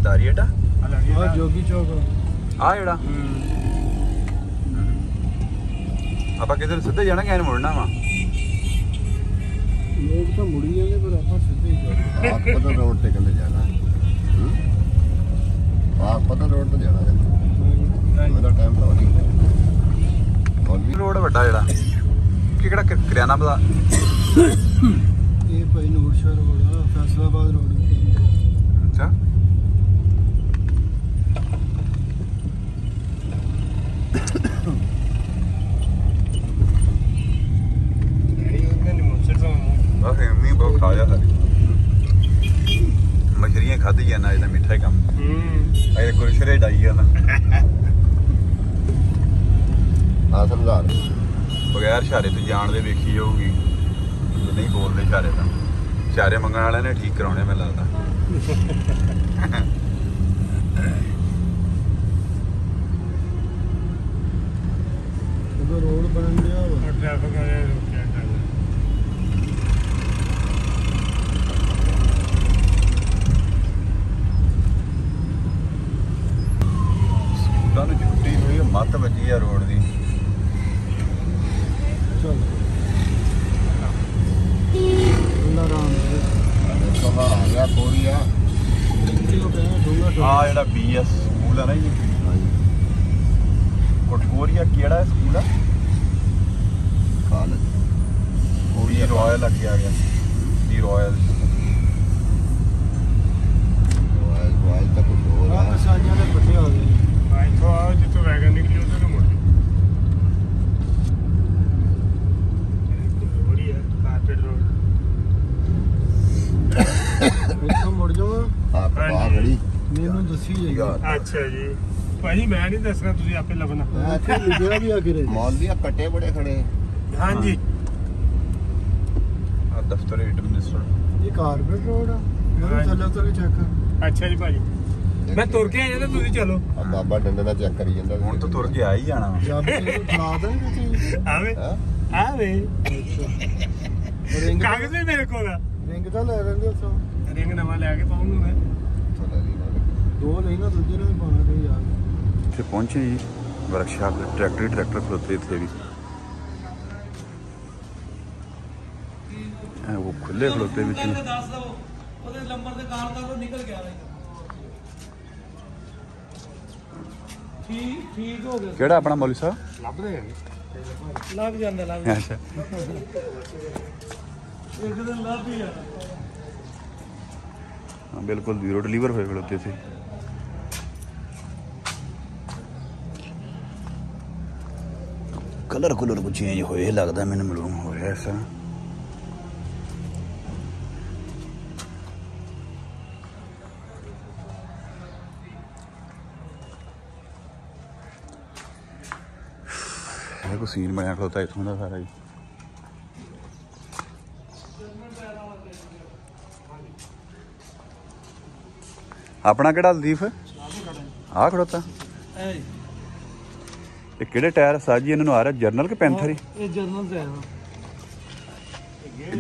[SPEAKER 3] ਦਾਰੀਏਟਾ
[SPEAKER 2] ਆ ਜੋਗੀ ਚੌਕ
[SPEAKER 3] ਆ ਜਿਹੜਾ ਆਪਾਂ ਕਿਧਰ ਸਿੱਧੇ ਜਾਣਾ ਕਿ ਮੁੜਨਾ ਵਾ
[SPEAKER 2] ਲੋਕ ਤਾਂ ਮੁੜੀ ਜਾਂਦੇ ਪਰ ਆਪਾਂ ਸਿੱਧੇ ਹੀ ਜਾਂਦੇ
[SPEAKER 1] ਆਪ ਪਤਾ ਰੋਡ ਤੇ ਕਹਿੰਦੇ ਜਾਣਾ ਆਪ ਪਤਾ ਰੋਡ ਤੇ ਜਾਣਾ ਉਹਦਾ ਟਾਈਮ ਤਾਂ ਹੋਣੀ ਮੌਲਵੀ
[SPEAKER 3] ਰੋਡ ਵੱਡਾ ਜਿਹੜਾ ਕਿ ਕਿਹੜਾ ਕਰਿਆਨਾ ਬਾਜ਼ਾਰ
[SPEAKER 2] ਇਹ ਭਾਈ ਨੂਰ ਸ਼ਹਿਰ ਵਾਲਾ ਫੈਸਲਾਬਾਦ ਰੋਡ
[SPEAKER 3] ਅੱਛਾ ਬਸ ਐਵੇਂ ਬਹੁਤ ਖਾਇਆ ਸਾਰੀ ਮਛਰੀਆਂ ਖਾਧੀ ਜਾਂਦਾ ਇਹਦਾ ਮਿੱਠਾ ਹੀ ਕੰਮ ਇਹ ਕੁਰਸ਼ਰੇ ਡਾਈ ਜਾਂਦਾ
[SPEAKER 1] ਹਾਂ ਸਮਝਾਰ
[SPEAKER 3] ਬਗੈਰ ਇਸ਼ਾਰੇ ਤੋਂ ਜਾਣ ਦੇ ਵੇਖੀ ਜਾਊਗੀ ਜੇ ਨਹੀਂ ਬੋਲਦੇ ਇਸ਼ਾਰੇ ਤਾਂ ਇਸ਼ਾਰੇ ਮੰਗਣ ਵਾਲਿਆਂ ਨੇ ਠੀਕ ਕਰਾਉਣੇ ਮੈਨੂੰ ਲੱਗਦਾ
[SPEAKER 2] ਉਹ ਰੋਡ ਬਣਨ ਡਿਆ ਵਾ
[SPEAKER 4] ट्रैफिक वाले रोके
[SPEAKER 3] ਸਕੂਲਾਂ ਨੂੰ ਛੁੱਟੀ ਹੋਈ ਹੈ ਮੱਤ ਵੱਜੀ ਆ ਰੋਡ ਦੀ
[SPEAKER 2] ਚੱਲ ਅੱਲਾ ਰਾਮ ਦੇ
[SPEAKER 1] ਕਹਾ ਆ ਗਿਆ ਕੋਰੀਆ
[SPEAKER 2] ਕਿਉਂ ਕਹਿੰਦਾ ਢੋਲਾ
[SPEAKER 3] ਆ ਜਿਹੜਾ ਬੀਐਸ ਸਕੂਲ ਆ ਨਾ ਜੀ ਕੋਟਕੋਰੀਆ ਕਿਹੜਾ ਸਕੂਲ ਆ
[SPEAKER 1] ਕਾਲਜ
[SPEAKER 3] ਉਹ ਵੀ ਰਾਇਲ ਲੱਗ ਗਿਆ ਦੀ ਰਾਇਲ
[SPEAKER 1] ਵਾਇਲ ਤਾਂ ਕੁਝ ਹੋਰ
[SPEAKER 2] ਆ
[SPEAKER 1] ਹੈ
[SPEAKER 2] ਕਸਾਈਆਂ ਦੇ ਵੱਡੇ ਆ ਗਏ
[SPEAKER 4] भाई तो आओ जितो वैगन निकली उधर को मुड़ रोड ही है कारपेट रोड
[SPEAKER 2] ਉੱਥੋਂ ਮੁੜ ਜਾਵਾਂ
[SPEAKER 1] ਆ ਕਪਾ ਗੜੀ
[SPEAKER 2] ਮੈਨੂੰ ਦੱਸੀ ਜਾਈਗਾ
[SPEAKER 4] अच्छा जी भाई मैं नहीं दसना तुझे आपे लभना
[SPEAKER 2] ਇੱਥੇ ਲਿਖਿਆ ਵੀ ਆ ਕੇ ਰਹੇ
[SPEAKER 1] ਮੌਲਵੀ ਕੱਟੇ ਬੜੇ ਖੜੇ
[SPEAKER 4] हाँ जी
[SPEAKER 3] ਆ ਦਫ਼ਤਰ ਐਡਮਿਨਿਸਟਰ
[SPEAKER 2] ਇਹ ਕਾਰਪੇਟ ਰੋਡ ਆ ਇਹਨੂੰ ਥੱਲੇ ਉਤਰ ਕੇ ਚੈੱਕ ਕਰ
[SPEAKER 4] अच्छा जी भाई मैं तुर के आया तो तुझे चलो
[SPEAKER 1] ਆ ਬਾਬਾ ਡੰਡੇ ਨਾਲ ਚੈੱਕ ਕਰੀ ਜਾਂਦਾ
[SPEAKER 3] ਹੁਣ ਤਾਂ ਤੁਰ ਕੇ ਆ ਹੀ ਜਾਣਾ ਵਾ।
[SPEAKER 2] ਜਦ ਤੈਨੂੰ ਖਲਾ ਦੇਣਗੇ ਤੁਸੀਂ
[SPEAKER 4] आवे
[SPEAKER 1] ਹਾਂ
[SPEAKER 4] आवे
[SPEAKER 2] ਰਿੰਗ
[SPEAKER 4] कागज भी मेरे को ना
[SPEAKER 2] ਰਿੰਗ ਤਾਂ ਲੈ ਲੈਂਦੇ ਉੱਥੋਂ
[SPEAKER 4] रिंग नवा लेके पाऊंगा मैं
[SPEAKER 1] ਥੋੜਾ ਦੀ
[SPEAKER 2] ਦੋ ਲਈ ਨਾ ਦੂਜੇ ਨੂੰ ਵੀ ਪਾਉਣਾ ਕੋਈ ਯਾਰ
[SPEAKER 3] ਇੱਥੇ ਪਹੁੰਚੇ ਜੀ ਵਰਕਸ਼ਾਪ ਦੇ ਟਰੈਕਟਰ ਖਲੋਤੇ ਇੱਥੇ ਵੀ ਉਹ ਖੁੱਲੇ ਖਲੋਤੇ ਵਿੱਚ
[SPEAKER 5] ਦੱਸ ਦਵੋ ਉਹਦੇ ਨੰਬਰ ਦੇ ਕਾਲ ਤਾਂ ਉਹ ਨਿਕਲ ਗਿਆ ਠੀਕ ਹੋ ਗਿਆ
[SPEAKER 3] ਕਿਹੜਾ ਆਪਣਾ ਮੌਲੀ ਸਾਹਿਬ
[SPEAKER 4] ਲੱਭਦੇ
[SPEAKER 5] ਲੱਗ ਜਾਂਦਾ
[SPEAKER 3] ਅੱਛਾ
[SPEAKER 5] ਇੱਕ ਦਿਨ ਲੱਭ ਹੀ ਜਾਣਾ।
[SPEAKER 3] हाँ बिल्कुल जीरो डिलीवर होए खड़ोते थे। कलर कुलर कुछ चेंज होए लगता मैंने मालूम हो रहा ऐसा। को सीन बनया खड़ोता इथों का सारा ही। अपना केड़ा लतीफ आ खड़ोता ये केड़े टायर साजी इन्होंने आ रहा जर्नल के पैंथर ही
[SPEAKER 5] ਇਹ ਜਰਨਲ ਤੇ ਆਇਆ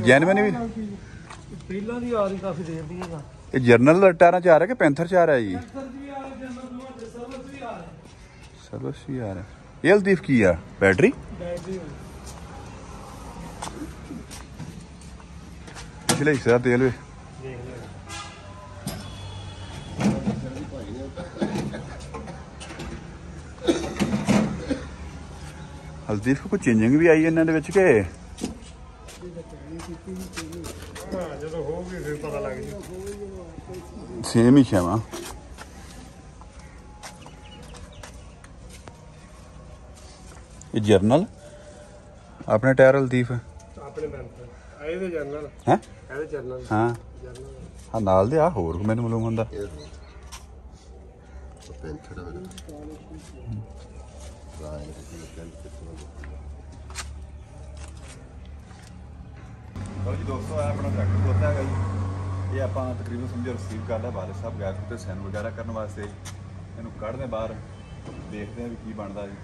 [SPEAKER 3] जैनवन भी
[SPEAKER 5] ਪਹਿਲਾਂ ਦੀ ਆ ਰਹੀ ਕਾਫੀ ਦੇਰ ਦੀ ਹੈਗਾ
[SPEAKER 3] ये जर्नल टायर च आ रहा कि पैंथर च आ रहा है जी
[SPEAKER 5] ਸਰ ਵੀ ਆ ਰਿਹਾ ਜਰਨਲ ਨੂੰ ਸਰਵਿਸ ਵੀ ਆ ਰਿਹਾ
[SPEAKER 3] सर्विस भी आ रहा है ये लतीफ की है बैटरी
[SPEAKER 5] ਬੈਟਰੀ
[SPEAKER 3] पिछले हिस्से का तेल वे हल्दीफ को चेंजिंग भी आई है इन्होंने विच के
[SPEAKER 4] ਹਾਂ ਜਦੋਂ ਹੋਊਗੀ ਫਿਰ ਪਤਾ ਲੱਗ ਜੂ।
[SPEAKER 3] सेम ही छवा ये जर्नल अपने टायर लतीफ है
[SPEAKER 4] ਆਪਣੇ ਪੈਂਥਰ ਇਹਦੇ ਜਰਨਲ
[SPEAKER 3] हैं
[SPEAKER 4] ਇਹਦੇ ਜਰਨਲ
[SPEAKER 3] हाँ
[SPEAKER 4] ਜਰਨਲ
[SPEAKER 3] हाँ नाल दे आ होर मैनू मालूम हुंदा
[SPEAKER 1] ਪੈਂਥਰ ਮੇਰਾ
[SPEAKER 3] ਲਓ ਜੀ ਦੋਸਤੋ ਆ ਆਪਣਾ ਟਰੈਕਟਰ ਖੋਤਾ ਹੈਗਾ ਜੀ ਇਹ ਆਪਾਂ ਤਕਰੀਬਨ ਸਮਝੋ ਰਿਸੀਵ ਕਰ ਲਿਆ ਵਾਲੇ ਸਾਹਿਬ ਗਏ ਤੇ ਸੈਨ ਵਗੈਰਾ ਕਰਨ ਵਾਸਤੇ ਇਹਨੂੰ ਕੱਢਦੇ ਬਾਹਰ ਦੇਖਦੇ ਆ ਵੀ ਕੀ ਬਣਦਾ ਜੀ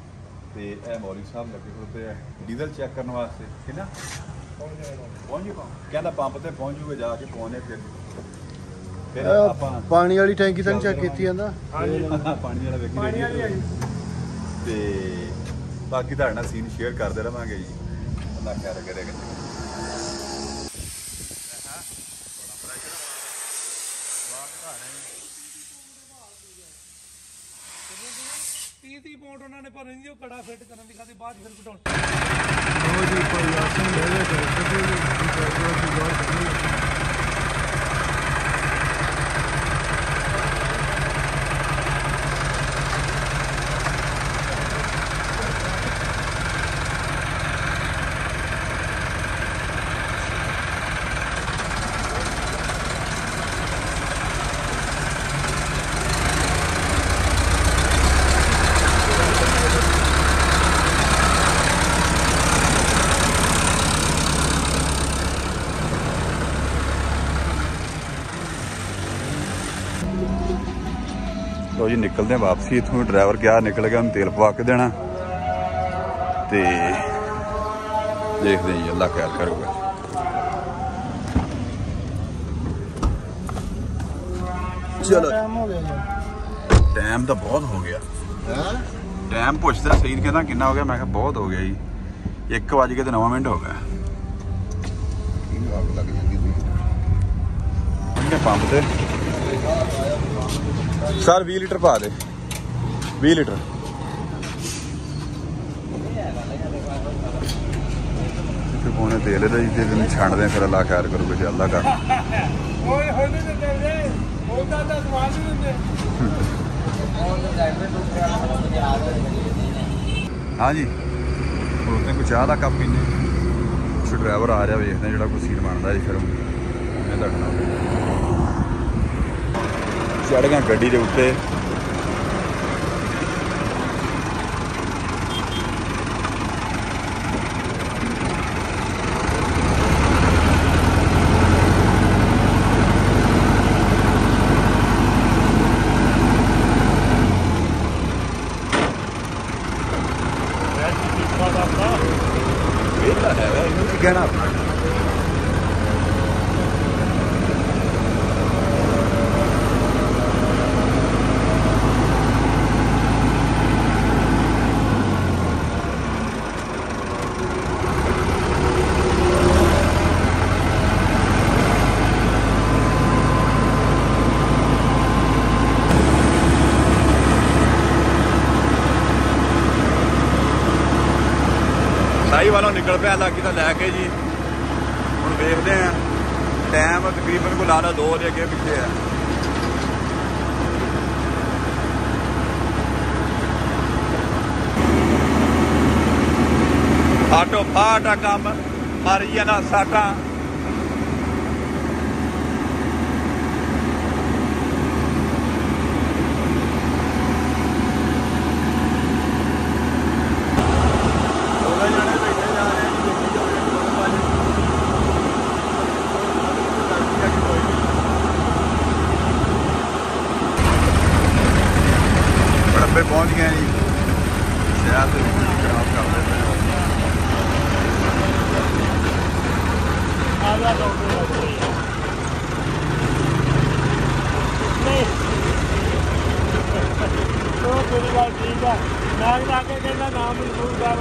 [SPEAKER 3] ਤੇ ਇਹ ਮੌਲੀ ਸਾਹਿਬ ਲੱਗੇ ਖੋਤੇ ਆ ਡੀਜ਼ਲ ਚੈੱਕ ਕਰਨ ਵਾਸਤੇ ਕਿੰਨਾ ਪਹੁੰਚ ਜੂਗਾ ਕਹਿੰਦਾ ਪੰਪ ਤੇ ਪਹੁੰਚ ਜੂਗਾ ਜਾ ਕੇ ਪਹੁੰਚੇ ਫਿਰ ਆਪਾਂ
[SPEAKER 2] ਪਾਣੀ ਵਾਲੀ ਟੈਂਕੀ ਤਾਂ ਚੈੱਕ ਕੀਤੀ ਜਾਂਦਾ
[SPEAKER 3] ਪਾਣੀ ਵਾਲਾ ਵੇਖੀ ਤੇ ਬਾਕੀ ਤੁਹਾਡੇ ਨਾਲ ਸੀਨ ਸ਼ੇਅਰ ਕਰਦੇ ਰਵਾਂਗੇ ਜੀ ਅੱਲਾ ਖੈਰ ਕਰੇਗਾ।
[SPEAKER 5] ਤੀ ਪੌਂਟ ਉਹਨਾਂ ਨੇ ਭਰਨ ਦੀ ਉਹ ਕੜਾ ਫਿੱਟ ਕਰਨ ਦੀ ਖਾਦੀ ਬਾਅਦ ਫਿਰ ਘਟਾਉਣ
[SPEAKER 2] ਉਹ ਜੀ ਭਾਈ ਆਸਨ ਲੈ ਲੈ ਟਰੈਕਟਰ ਤੇ
[SPEAKER 3] ਲਓ ਜੀ ਨਿਕਲਦੇ ਵਾਪਸੀ ਇੱਥੋਂ ਡਰਾਈਵਰ ਗਿਆ ਨਿਕਲ ਗਿਆ ਉਹਨੂੰ ਤੇਲ ਪਵਾ ਕੇ ਦੇਣਾ ਤੇ ਦੇਖਦੇ ਜੀ ਅੱਲਾ ਖੈਰ ਕਰੂਗਾ। ਚਲੋ
[SPEAKER 2] ਟਾਈਮ ਹੋ ਗਿਆ
[SPEAKER 3] ਟਾਈਮ ਤਾਂ ਬਹੁਤ ਹੋ ਗਿਆ
[SPEAKER 1] ਹਾਂ
[SPEAKER 3] ਟਾਈਮ ਪੁੱਛਦਾ ਸਹੀ ਕਹਿੰਦਾ ਕਿੰਨਾ ਹੋ ਗਿਆ ਮੈਂ ਕਿਹਾ ਬਹੁਤ ਹੋ ਗਿਆ ਜੀ 1:09 ਮਿੰਟ ਹੋ ਗਿਆ
[SPEAKER 1] ਇਹਨੂੰ ਅੱਗ ਲੱਗ ਜਾਂਦੀ ਸੀ
[SPEAKER 3] ਉਹਨੇ ਪੰਪ ਤੇ ਸਰ 20 ਲੀਟਰ ਪਾ ਦੇ 20 ਲੀਟਰ ਪੌਣੇ ਤੇਲ ਇਹਦਾ ਜੀ ਤੇ ਇਹਨੂੰ ਛੱਡਦੇ ਫਿਰ ਅੱਲਾ ਖੈਰ ਕਰੂਗਾ ਜੇ ਅੱਲਾ ਕਰ
[SPEAKER 4] ਓਏ ਹੋਏ ਨਹੀਂ ਦਿੰਦੇ ਉਹਦਾ ਤਾਂ ਸਵਾਲ ਨਹੀਂ ਦਿੰਦੇ
[SPEAKER 3] हाँ जी उसने कुछ चाह का कप पीने कुछ ड्राइवर आ रहा वेखते जो कुछ सीन बनता जी फिर चढ़ गया गड्डी के उत्ते कहना साई वालों निकल पे लागी तो लैके जी हम देखते हैं टाइम तकरीबन को लाना 2 बजे अगे पीछे है। फाटो फाटा काम मारी जाना साटा पहुंच गए जी शहर से खराब कर देते हैं।
[SPEAKER 4] तो मेरी बात ठीक है मैं आके कहना नाम भूल गया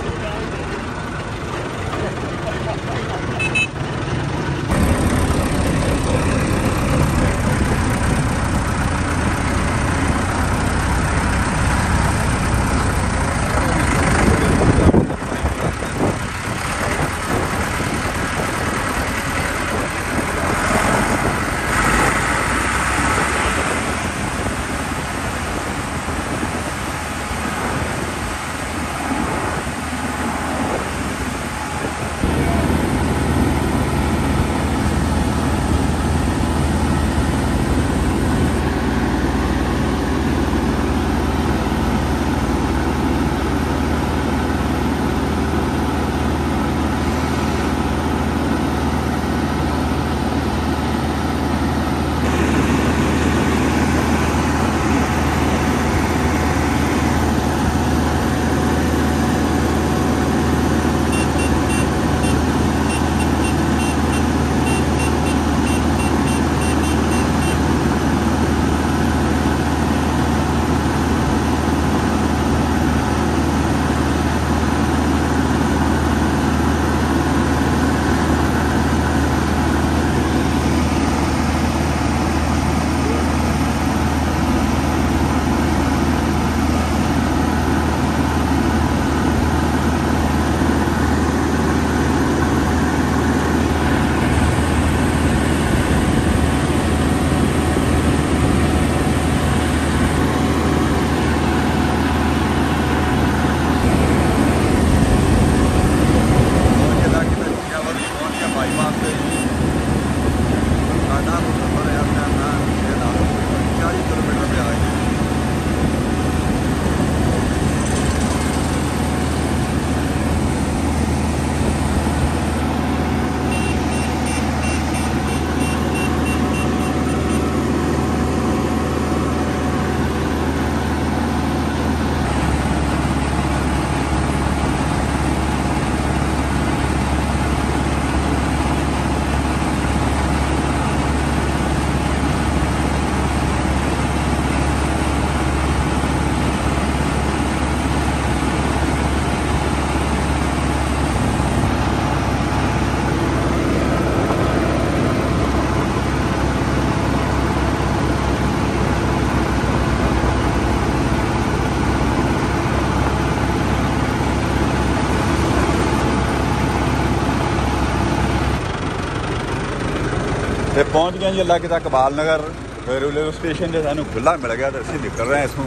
[SPEAKER 3] ਤੇ ਪਹੁੰਚ ਗਏ ਜੀ ਅੱਲਾ ਕਿਤਾ ਕਬਾਲ ਨਗਰ ਰੇਲਵੇ ਸਟੇਸ਼ਨ ਤੇ ਸਾਨੂੰ ਖੁੱਲਾ ਮਿਲ ਗਿਆ ਤੇ ਅਸੀਂ ਨਿਕਲ ਰਹੇ ਹਾਂ ਇਥੋਂ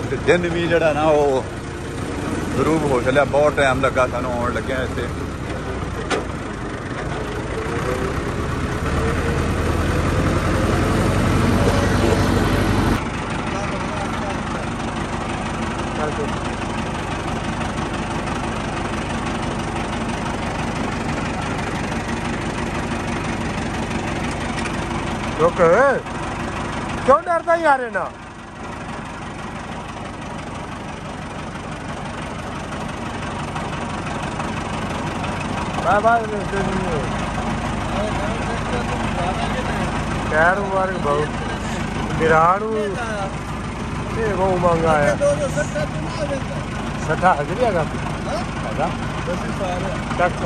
[SPEAKER 3] ਤੇ ਦਿਨ ਵੀ ਜਿਹੜਾ ਨਾ ਉਹ ਗਰੂਬ ਹੋ ਚੱਲਿਆ ਬਹੁਤ ਟਾਈਮ ਲੱਗਾ ਸਾਨੂੰ ਆਉਣ ਲੱਗਿਆ ਇੱਥੇ
[SPEAKER 4] रुक क्यों डरता ही आ रहे ना बाय बाय खैर मुबारक बहुत बिराड़ू ये बहुत महंगा है 60 हज़ार का चक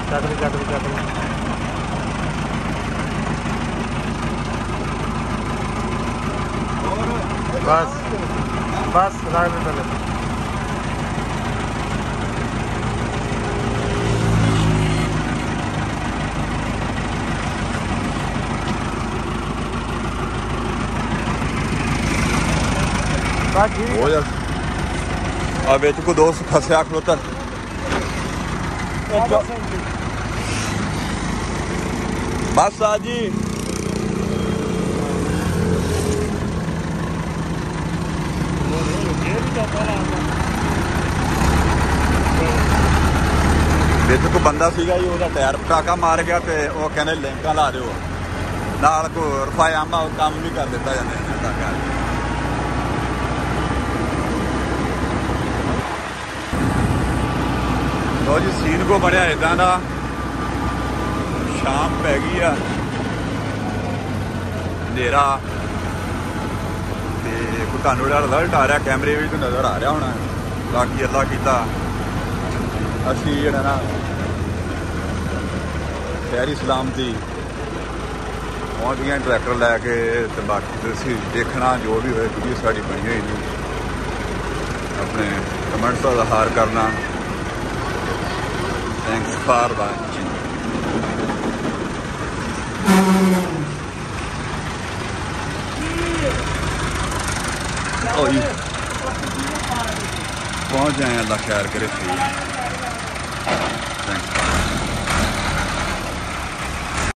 [SPEAKER 4] चकरी बस बस राग बस ठीक
[SPEAKER 3] हो जा और बेच को दोस्त फंसया खलोता बस आ जी ਵਿੱਚ ਕੋ ਬੰਦਾ ਸੀਗਾ ਜੀ ਉਹਦਾ ਟਾਇਰ ਪਟਾਕਾ ਮਾਰ ਗਿਆ ਤੇ ਉਹ ਕਹਿੰਦੇ ਲਿੰਕਾਂ ਲਾ ਦਿਓ ਨਾਲ ਕੋ ਰਫਾਇਆਮਾ ਉਹ ਕੰਮ ਵੀ ਕਰ ਦਿੱਤਾ ਜਾਂਦਾ ਇਹਦਾ ਕਰ ਲੋ ਜੀ ਸੀਨ ਕੋ ਬਣਿਆ ਇਦਾਂ ਦਾ ਸ਼ਾਮ ਪੈ ਗਈ ਆ ਹਨੇਰਾ ਤੇ ਕੋ ਤੁਹਾਨੂੰ ਜਿਹੜਾ ਰਿਜ਼ਲਟ ਆ ਰਿਹਾ ਕੈਮਰੇ ਵਿੱਚ ਨਜ਼ਰ ਆ ਰਿਹਾ ਹੋਣਾ ਬਾਕੀ ਅੱਲਾ ਕੀਤਾ ਅਸੀਂ ਜਿਹੜਾ ਨਾ ਸ਼ਹਿਰੀ ਸਲਾਮਤੀ ਪਹੁੰਚ ਗਏ ਟਰੈਕਟਰ ਲੈ ਕੇ ਤੇ ਬਾਕੀ ਤੁਸੀਂ ਦੇਖਣਾ ਜੋ ਵੀ ਹੋਏ ਵੀਡੀਓ ਸਾਡੀ ਬਣੀ ਹੋਈ ਨੂੰ ਆਪਣੇ ਕਮੈਂਟਸ ਦਾ ਇਜ਼ਹਾਰ ਕਰਨਾ thanks for watching Oh, you. पहुंच जाए अल्लाह खैर करे। थैंक्स।